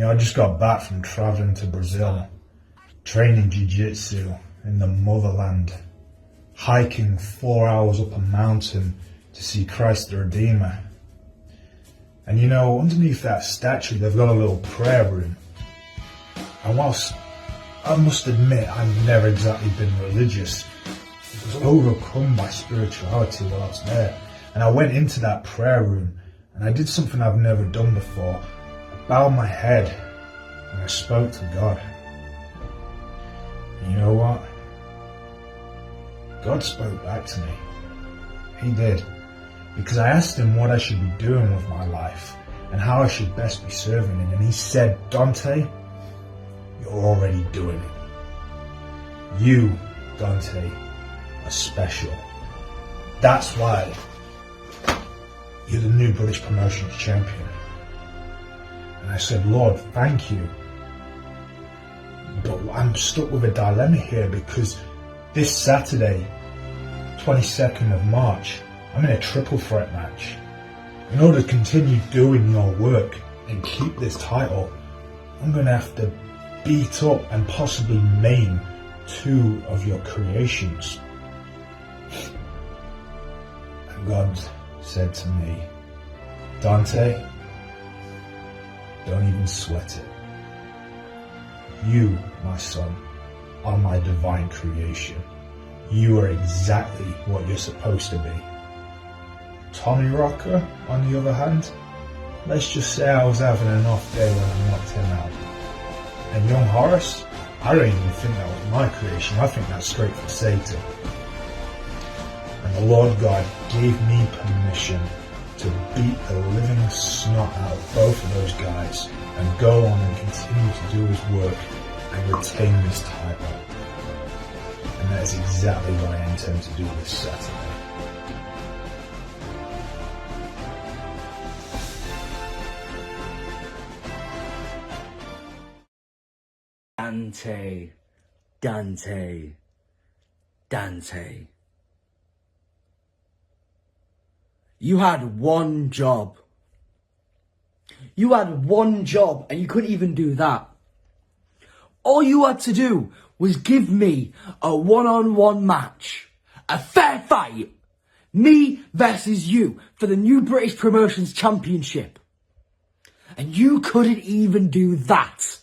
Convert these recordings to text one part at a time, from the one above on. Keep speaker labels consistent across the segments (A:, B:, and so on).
A: I just got back from traveling to Brazil, training jiu-jitsu in the motherland, hiking 4 hours up a mountain to see Christ the Redeemer. And underneath that statue, they've got a little prayer room. And whilst I must admit I've never exactly been religious, I was overcome by spirituality while I was there. And I went into that prayer room and I did something I've never done before. I bowed my head and I spoke to God. And you know what? God spoke back to me. He did. Because I asked him what I should be doing with my life and how I should best be serving him. And he said, Dante, you're already doing it. You, Dante, are special. That's why you're the new British Promotions champion. And I said, Lord, thank you. But I'm stuck with a dilemma here because this Saturday, 22nd of March, I'm in a triple threat match. In order to continue doing your work and keep this title, I'm going to have to beat up and possibly maim 2 of your creations. And God said to me, Dante, don't even sweat it. You, my son, are my divine creation. You are exactly what you're supposed to be. Tommy Rocker, on the other hand, let's just say I was having an off day when I knocked him out. And young Horus, I don't even think that was my creation. I think that's straight from Satan. And the Lord God gave me permission to beat the living snot out of both of those guys and go on and continue to do his work and retain this title. And that is exactly what I intend to do this Saturday.
B: Dante, Dante, Dante. You had one job. You had one job and you couldn't even do that. All you had to do was give me a one-on-one match. A fair fight. Me versus you for the new British Promotions Championship. And you couldn't even do that.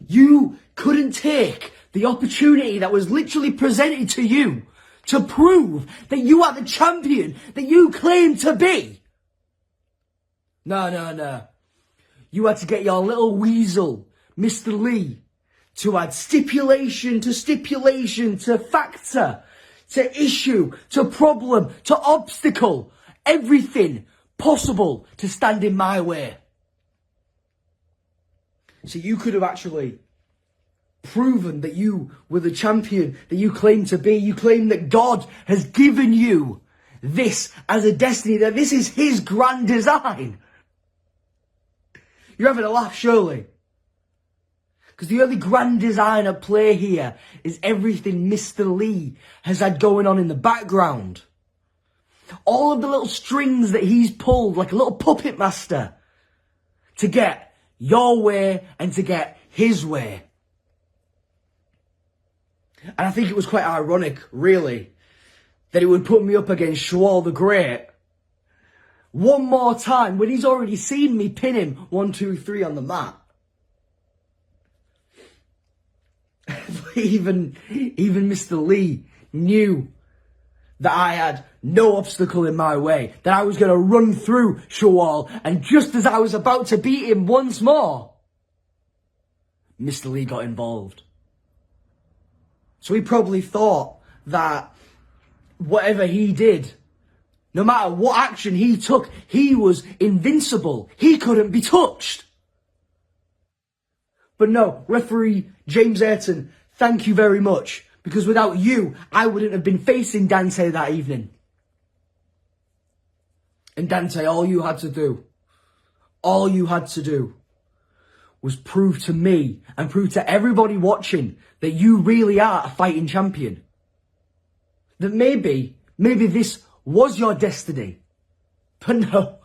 B: You couldn't take the opportunity that was literally presented to you to prove that you are the champion that you claim to be. No. You had to get your little weasel, Mr. Lee, to add stipulation to factor, to issue, to problem, to obstacle, everything possible to stand in my way. So you could have actually proven that you were the champion that you claim to be. You claim that God has given you this as a destiny, that this is his grand design. You're having a laugh, surely. Because the only grand design at play here is everything Mr. Lee has had going on in the background. All of the little strings that he's pulled like a little puppet master to get your way and to get his way. And I think it was quite ironic, really, that he would put me up against Shawwal the Great one more time when he's already seen me pin him 1, 2, 3 on the mat. even Mr. Lee knew that I had no obstacle in my way, that I was going to run through Shawwal, and just as I was about to beat him once more, Mr. Lee got involved. So he probably thought that whatever he did, no matter what action he took, he was invincible. He couldn't be touched. But no, referee James Ayrton, thank you very much. Because without you, I wouldn't have been facing Dante that evening. And Dante, all you had to do was prove to me and prove to everybody watching that you really are a fighting champion. That maybe this was your destiny. But no,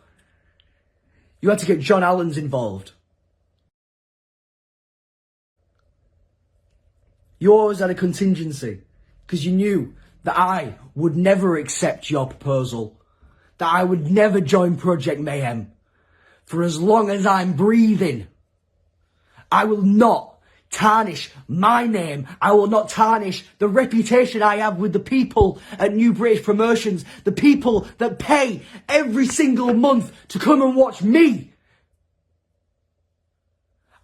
B: you had to get John Allen's involved. You always had a contingency, because you knew that I would never accept your proposal, that I would never join Project Mayhem. For as long as I'm breathing, I will not tarnish my name. I will not tarnish the reputation I have with the people at New British Promotions, the people that pay every single month to come and watch me.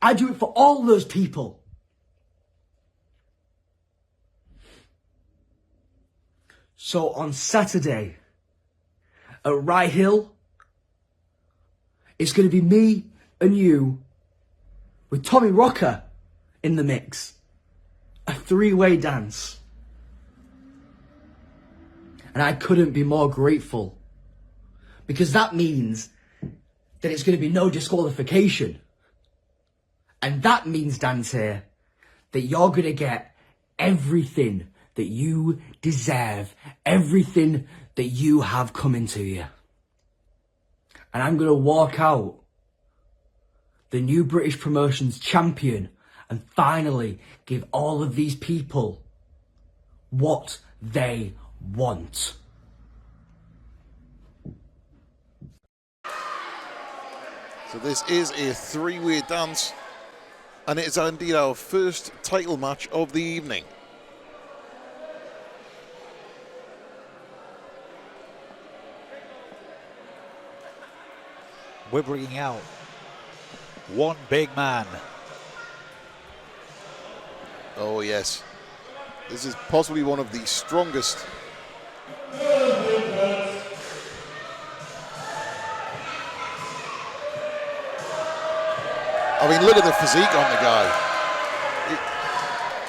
B: I do it for all those people. So on Saturday at Rye Hill, it's going to be me and you with Tommy Rocker in the mix. A three-way dance. And I couldn't be more grateful, because that means that it's going to be no disqualification. And that means, Dante, that you're going to get everything that you deserve, everything that you have coming to you. And I'm going to walk out the New British Promotions champion and finally give all of these people what they want.
C: So this is a three-way dance, and it is indeed our first title match of the evening.
D: We're bringing out one big man.
C: Oh yes, this is possibly one of the strongest. I mean, look at the physique on the guy.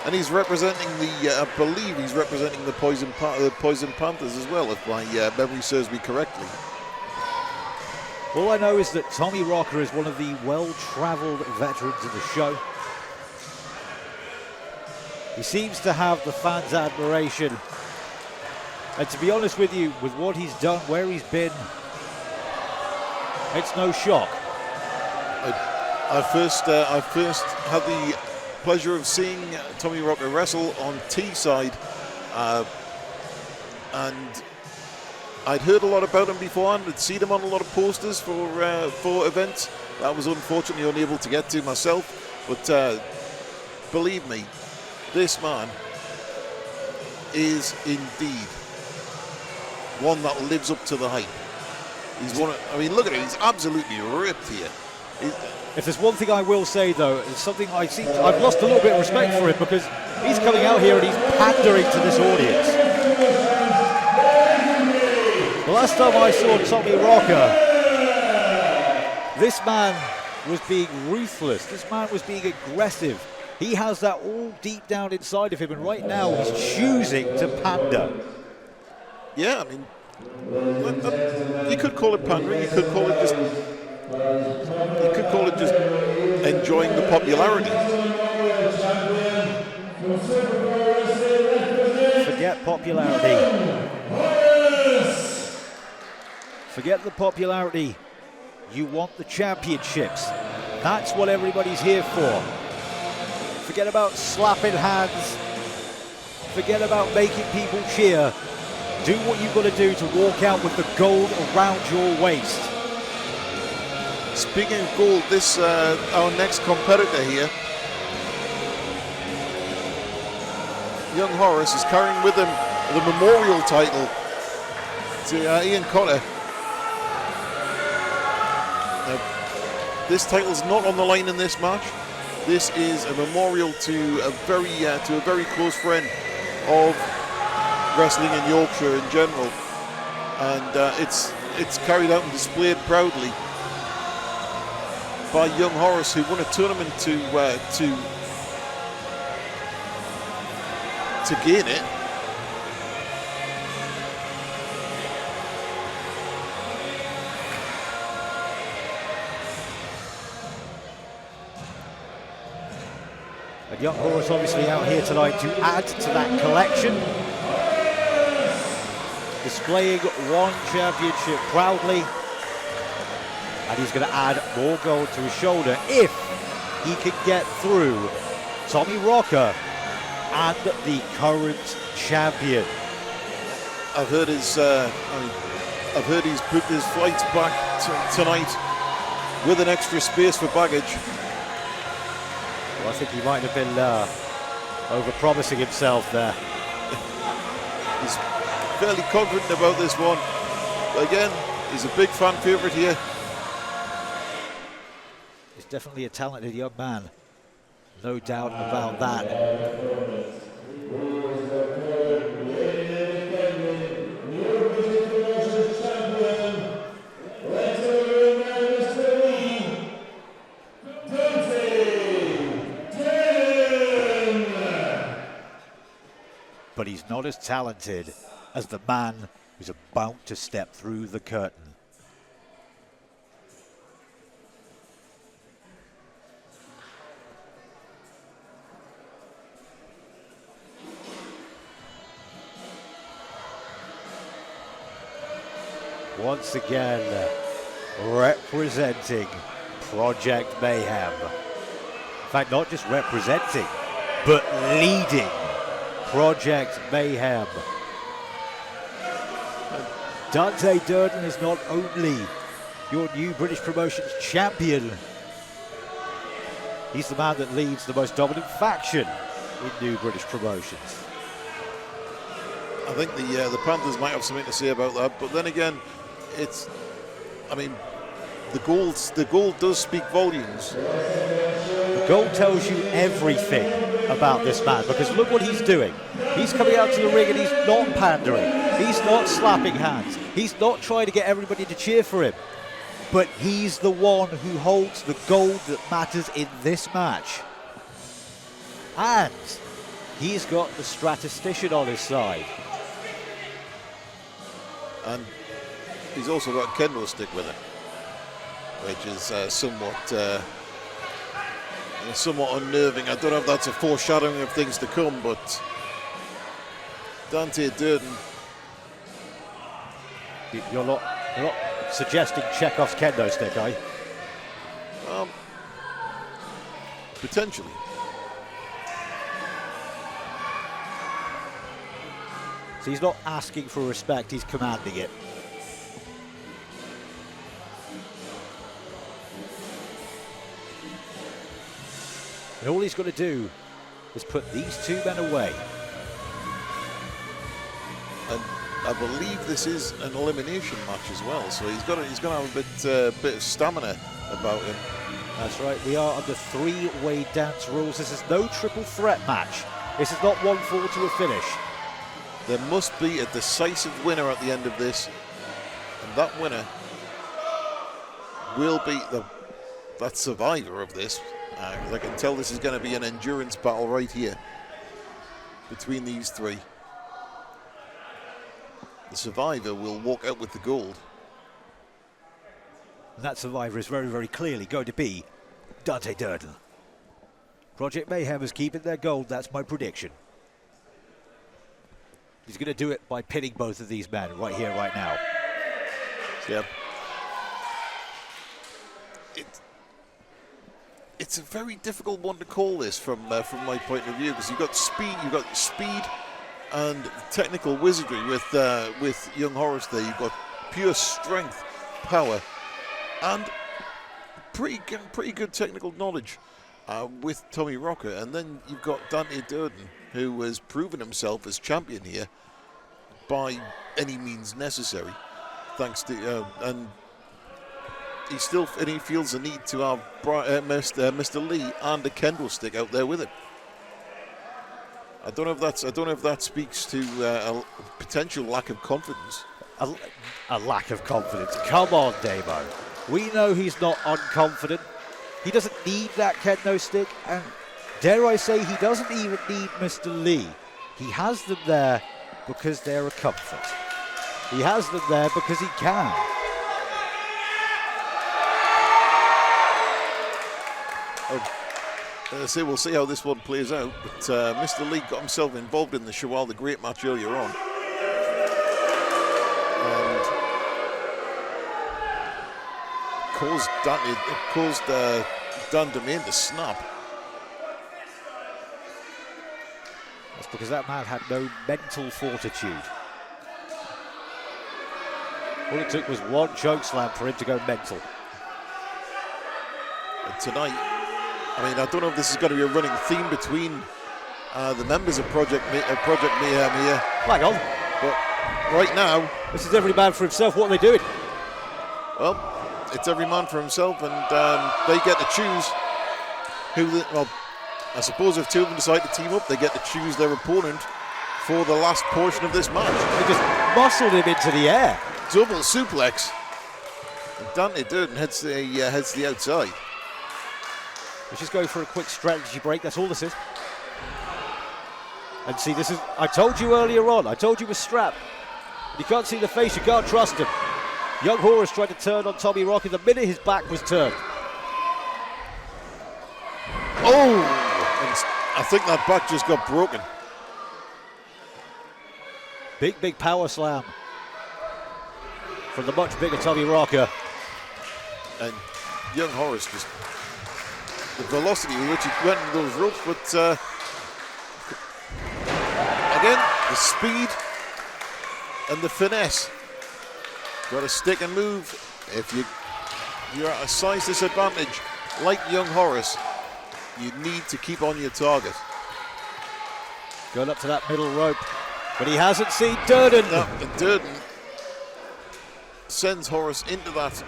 C: And he's representing the, I believe he's representing the Poison Panthers as well, if my memory serves me correctly.
D: All I know is that Tommy Rocker is one of the well-travelled veterans of the show. He seems to have the fans' admiration. And to be honest with you, with what he's done, where he's been, it's no shock.
C: I first had the pleasure of seeing Tommy Rocker wrestle on T-side, and I'd heard a lot about him beforehand. I'd seen him on a lot of posters for events. I was unfortunately unable to get to myself, but believe me, this man is indeed one that lives up to the hype. He's one. I mean, look at him. He's absolutely ripped here.
D: If there's one thing I will say, though, it's something I've lost a little bit of respect for him, because he's coming out here and he's pandering to this audience. The last time I saw Tommy Rocker, this man was being ruthless. This man was being aggressive. He has that all deep down inside of him, and right now he's choosing to pander.
C: Yeah, I mean, you could call it pandering. You could call it just enjoying the popularity.
D: Forget popularity. Forget the popularity. You want the championships. That's what everybody's here for. Forget about slapping hands. Forget about making people cheer. Do what you've got to do to walk out with the gold around your waist.
C: Speaking of gold, this our next competitor here, young Horus, is carrying with him the memorial title to Ian Cotter. This title is not on the line in this match. This is a memorial to a very close friend of wrestling in Yorkshire in general, and it's carried out and displayed proudly by young Horus, who won a tournament to gain it.
D: And young Horus obviously out here tonight to add to that collection, displaying one championship proudly. And he's going to add more gold to his shoulder if he can get through Tommy Rocker and the current champion.
C: I've heard he's booked his flights back tonight with an extra space for baggage.
D: Well, I think he might have been over-promising himself there.
C: He's fairly confident about this one. But again, he's a big fan favourite here.
D: He's definitely a talented young man. No doubt about that. But he's not as talented as the man who's about to step through the curtain. Once again, representing Project Mayhem. In fact, not just representing, but leading Project Mayhem. Dante Durden is not only your new British Promotions champion, he's the man that leads the most dominant faction in new British Promotions.
C: I think the Panthers might have something to say about that, but then again, the gold does speak volumes.
D: The gold tells you everything about this man, because look what he's doing. He's coming out to the ring and he's not pandering. He's not slapping hands. He's not trying to get everybody to cheer for him. But he's the one who holds the gold that matters in this match. And he's got the statistician on his side.
C: And he's also got a kendo stick with him, which is somewhat unnerving. I don't know if that's a foreshadowing of things to come, but Dante Durden.
D: You're not suggesting Chekhov's kendo stick, are you?
C: Potentially.
D: So he's not asking for respect, he's commanding it. And all he's got to do is put these two men away.
C: And I believe this is an elimination match as well, so he's going to have a bit of stamina about him.
D: That's right, we are under three-way dance rules. This is no triple threat match. This is not one fall to a finish.
C: There must be a decisive winner at the end of this, and that winner will be that survivor of this. I can tell this is going to be an endurance battle right here between these three. The survivor will walk out with the gold.
D: And that survivor is very, very clearly going to be Dante Durden. Project Mayhem is keeping their gold, that's my prediction. He's going to do it by pinning both of these men right here, right now.
C: Yep. It's a very difficult one to call this from my point of view, because you've got speed and technical wizardry with young Horus there. You've got pure strength, power, and pretty good technical knowledge with Tommy Rocker. And then you've got Dante Durden, who has proven himself as champion here by any means necessary, thanks to and he feels the need to have Mr. Lee and a kendo stick out there with him. I don't know if that speaks to a potential lack of confidence.
D: A lack of confidence. Come on, Damo. We know he's not unconfident. He doesn't need that kendo stick, and dare I say, he doesn't even need Mr. Lee. He has them there because they're a comfort. He has them there because he can.
C: So we'll see how this one plays out, but Mr. Lee got himself involved in the Shawal the Great match earlier on. And caused Dan Domain to snap.
D: That's because that man had no mental fortitude. All it took was one choke slam for him to go mental.
C: And tonight, I mean, I don't know if this is going to be a running theme between the members of Project Mayhem here.
D: Hang on.
C: But right now,
D: this is every man for himself. What are they doing?
C: Well, it's every man for himself, and they get to choose who. Well, I suppose if two of them decide to team up, they get to choose their opponent for the last portion of this match.
D: They just muscled him into the air.
C: Double suplex. And Dante Durden heads to the outside.
D: Let's just go for a quick strategy break. That's all this is. And see, this is. I told you earlier on. I told you with strap. You can't see the face. You can't trust him. Young Horus tried to turn on Tommy Rocker the minute his back was turned.
C: Oh! And I think that back just got broken.
D: Big power slam from the much bigger Tommy Rocker.
C: And young Horus just, the velocity with which he went into those ropes, but again, the speed and the finesse. Got to stick and move. If you're at a size disadvantage like young Horus, you need to keep on your target.
D: Going up to that middle rope, but he hasn't seen Durden.
C: No, and Durden sends Horus into that,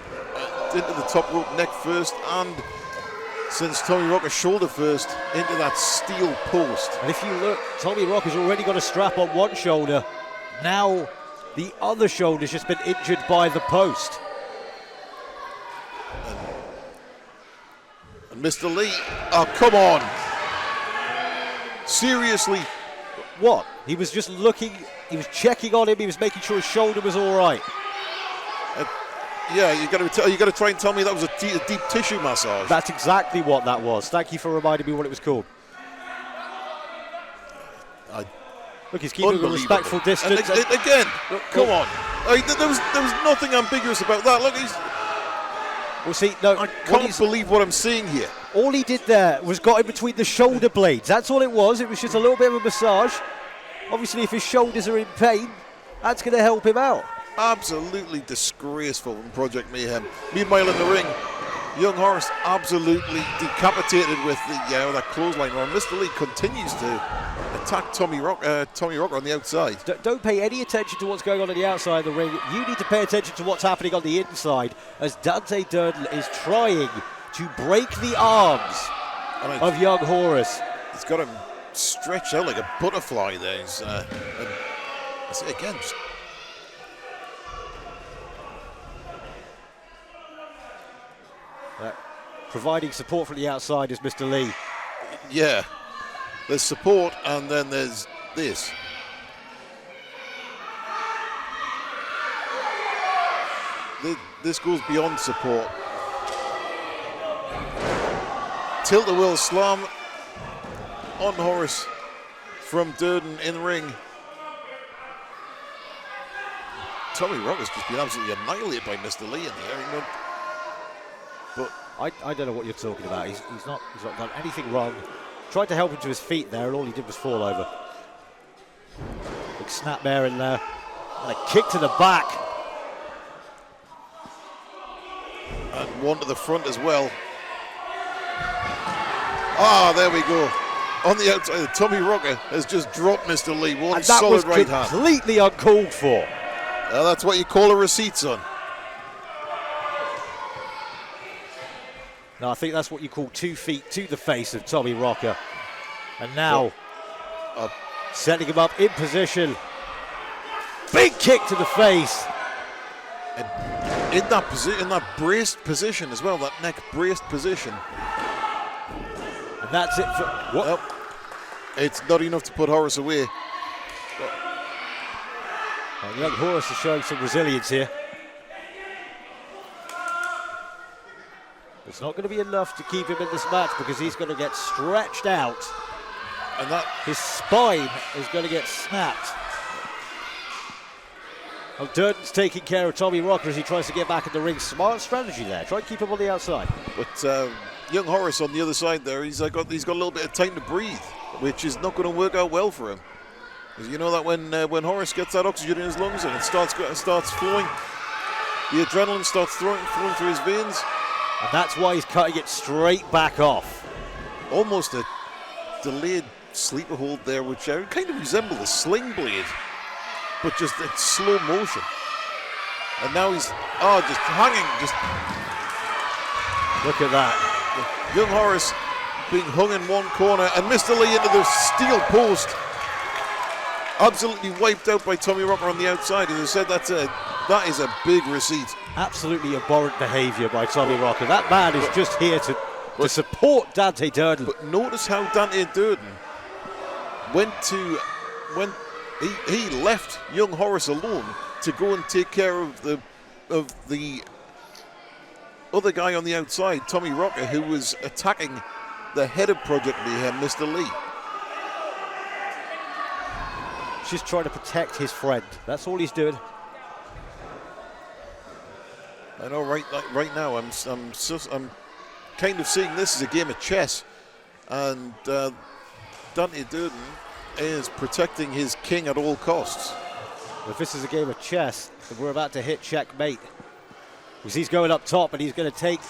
C: into the top rope neck first, and sends Tommy Rocker shoulder first into that steel post.
D: And if you look, Tommy Rocker's already got a strap on one shoulder. Now the other shoulder's just been injured by the post.
C: And Mr. Lee, oh come on! Seriously?
D: What? He was just looking, he was checking on him, he was making sure his shoulder was all right.
C: Yeah, you got to try and tell me that was a deep tissue massage.
D: That's exactly what that was. Thank you for reminding me what it was called. Look, he's keeping a respectful distance.
C: And again, come on. There was nothing ambiguous about that. Look,
D: well, see, no,
C: I can't believe what I'm seeing here.
D: All he did there was got in between the shoulder blades. That's all it was. It was just a little bit of a massage. Obviously, if his shoulders are in pain, that's going to help him out.
C: Absolutely disgraceful from Project Mayhem. Meanwhile, in the ring, young Horus absolutely decapitated with that clothesline. While Mr. Lee continues to attack Tommy Rocker on the outside.
D: Don't pay any attention to what's going on the outside of the ring. You need to pay attention to what's happening on the inside as Dante Durden is trying to break the arms of young Horus.
C: He's got him stretched out like a butterfly there. He's, again, just
D: providing support from the outside is Mr. Lee.
C: Yeah, there's support and then there's this. This goes beyond support. Tilt-a-whirl slam on Horus from Durden in the ring. Tommy Rocker's just been absolutely annihilated by Mr. Lee in there. But
D: I don't know what you're talking about. He's not done anything wrong. Tried to help him to his feet there, and all he did was fall over. Big snapmare in there. And a kick to the back.
C: And one to the front as well. Ah, there we go. On the outside, Tommy Rocker has just dropped Mr. Lee. One solid right hand.
D: That was completely uncalled for.
C: That's what you call a receipt, son.
D: No, I think that's what you call 2 feet to the face of Tommy Rocker. And now, setting him up in position. Big kick to the face.
C: And in that position, in that braced position as well, that neck braced position.
D: And that's it for what?
C: Well, it's not enough to put Horus away.
D: And young Horus is showing some resilience here. It's not going to be enough to keep him in this match because he's going to get stretched out.
C: And that
D: his spine is going to get snapped. Well, Durden's taking care of Tommy Rocker as he tries to get back in the ring. Smart strategy there. Try and keep him on the outside.
C: But young Horus on the other side there, he's got a little bit of time to breathe. which is not going to work out well for him. Because you know that when Horus gets that oxygen in his lungs and it starts flowing, the adrenaline starts flowing through his veins.
D: And that's why he's cutting it straight back off.
C: Almost a delayed sleeper hold there, which kind of resembled a sling blade, but just in slow motion. And now he's just hanging. Just
D: look at that.
C: Young Horus being hung in one corner, and Mr. Lee into the steel post. Absolutely wiped out by Tommy Rocker on the outside. As I said, that is a big receipt.
D: Absolutely abhorrent behaviour by Tommy Rocker. That man is just here to support Dante Durden.
C: But notice how Dante Durden he left young Horus alone to go and take care of the other guy on the outside, Tommy Rocker, who was attacking the head of Project Mayhem, Mr. Lee.
D: Just trying to protect his friend. That's all he's doing.
C: I know. Right now, I'm kind of seeing this as a game of chess, and Dante Durden is protecting his king at all costs.
D: If this is a game of chess, then we're about to hit checkmate. Because he's going up top and he's going to take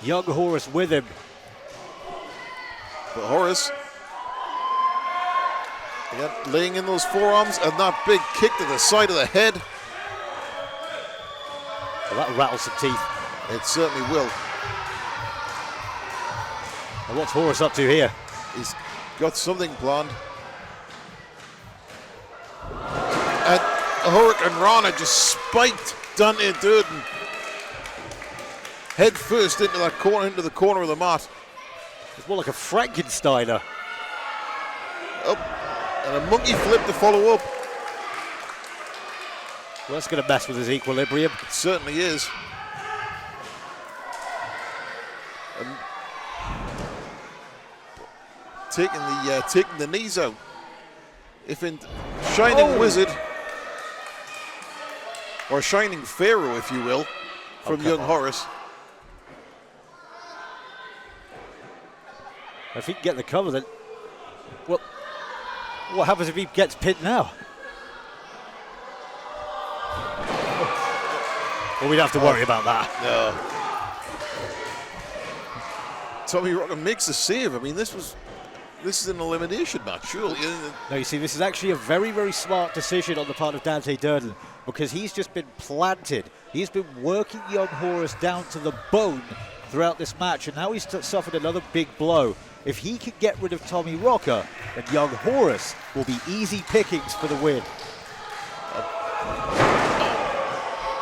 D: young Horus with him.
C: But Horus, again, laying in those forearms and that big kick to the side of the head.
D: Well, that'll rattle some teeth.
C: It certainly will.
D: And what's Horus up to here?
C: He's got something planned. And Hurricane Rana just spiked Dante Durden head first into that corner, into the corner of the mat.
D: It's more like a Frankensteiner.
C: Up, and a monkey flip to follow up.
D: Well, that's going to mess with his equilibrium.
C: It certainly is. And taking the knees out. If in Shining Wizard, or Shining Pharaoh, if you will, from young Horus.
D: If he can get the cover, then well, what happens if he gets pinned now? Well, we'd have to worry about that.
C: No. Tommy Rocker makes a save. I mean, this is an elimination match, surely.
D: No, you see, this is actually a very, very smart decision on the part of Dante Durden, because he's just been planted. He's been working young Horus down to the bone throughout this match, and now he's suffered another big blow. If he can get rid of Tommy Rocker, then young Horus will be easy pickings for the win.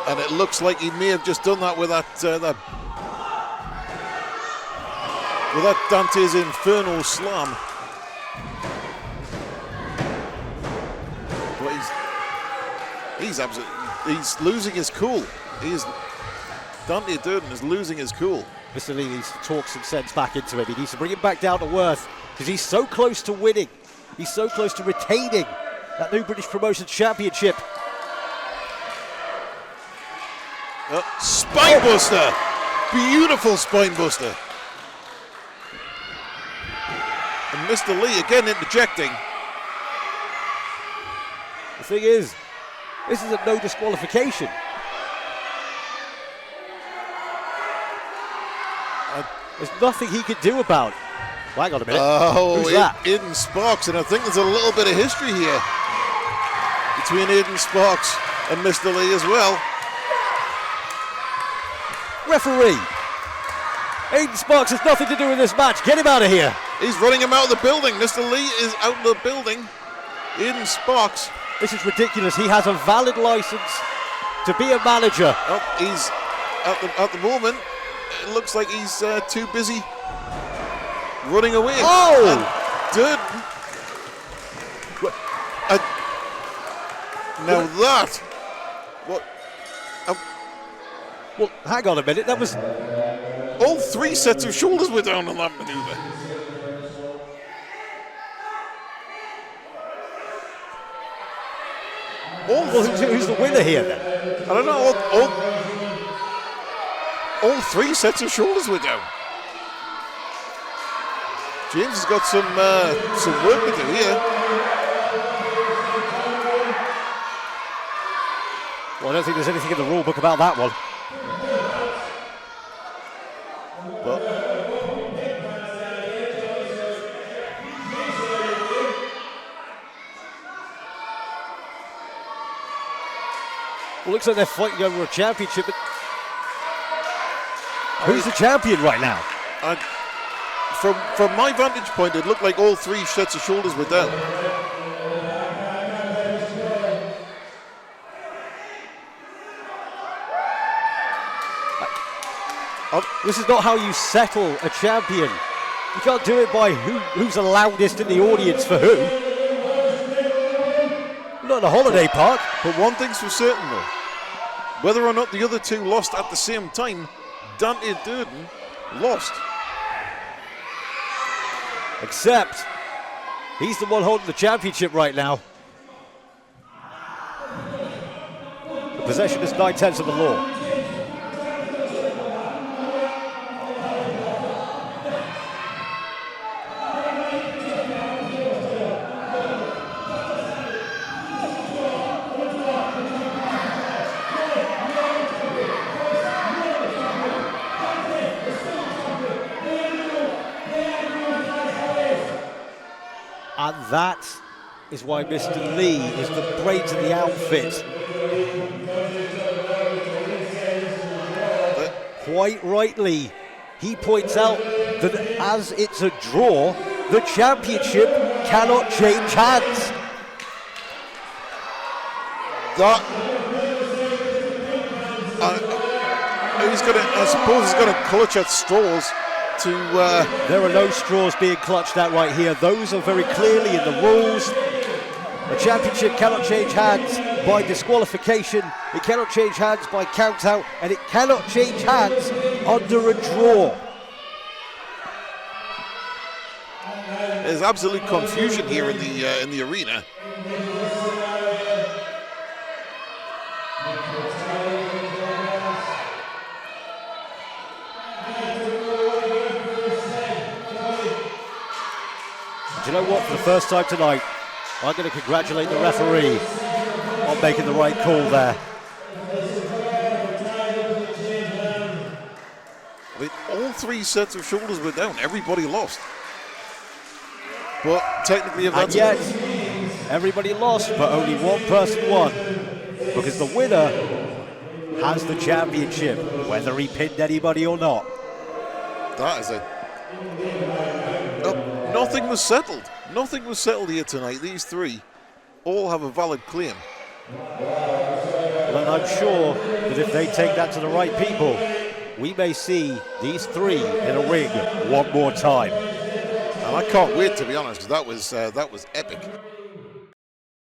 C: And it looks like he may have just done that with that Dante's Inferno Slam. But he's losing his cool. Dante Durden is losing his cool.
D: Mr. Lee needs to talk some sense back into it. He needs to bring him back down to earth, because he's so close to winning. He's so close to retaining that new British Promotions Championship.
C: Spinebuster! Beautiful spinebuster. And Mr. Lee again interjecting.
D: The thing is, this is a no disqualification. There's nothing he could do about it. Well, hang on a minute.
C: Oh,
D: who's that?
C: Aiden Sparks, and I think there's a little bit of history here between Aiden Sparks and Mr. Lee as well.
D: Referee! Aiden Sparks has nothing to do with this match. Get him out of here.
C: He's running him out of the building. Mr. Lee is out of the building. Aiden Sparks.
D: This is ridiculous. He has a valid license to be a manager.
C: Oh, he's at the moment. It looks like he's too busy running away.
D: Oh!
C: Now that. What?
D: Well, hang on a minute. That was.
C: All three sets of shoulders were down on that maneuver.
D: Who's the winner here then?
C: I don't know. All three sets of shoulders were down. James has got some work to do here.
D: Well, I don't think there's anything in the rule book about that one.
C: But
D: well, looks like they're fighting over a championship. But who's the champion right now?
C: From my vantage point, it looked like all three sets of shoulders were down.
D: This is not how you settle a champion. You can't do it by who's the loudest in the audience for who. Not in a holiday park.
C: But one thing's for certain, though. Whether or not the other two lost at the same time, Dante Durden lost.
D: Except, he's the one holding the championship right now. The possession is 9/10 of the law. And that is why Mr. Lee is the brains of the outfit. Quite rightly, he points out that as it's a draw, the championship cannot change hands.
C: I suppose he's going to clutch at straws.
D: There are no straws being clutched at right here. Those are very clearly in the rules. The championship cannot change hands by disqualification. It cannot change hands by count out, and it cannot change hands under a draw.
C: There's absolute confusion here in the arena.
D: Do you know what? For the first time tonight, I'm going to congratulate the referee on making the right call there.
C: I mean, all three sets of shoulders were down. Everybody lost. But technically, if that's...
D: And yet, everybody lost, but only one person won. Because the winner has the championship, whether he pinned anybody or not.
C: That is a... nothing was settled. Nothing was settled here tonight. These three all have a valid claim.
D: And I'm sure that if they take that to the right people, we may see these three in a ring one more time.
C: And I can't wait, to be honest, because that was epic.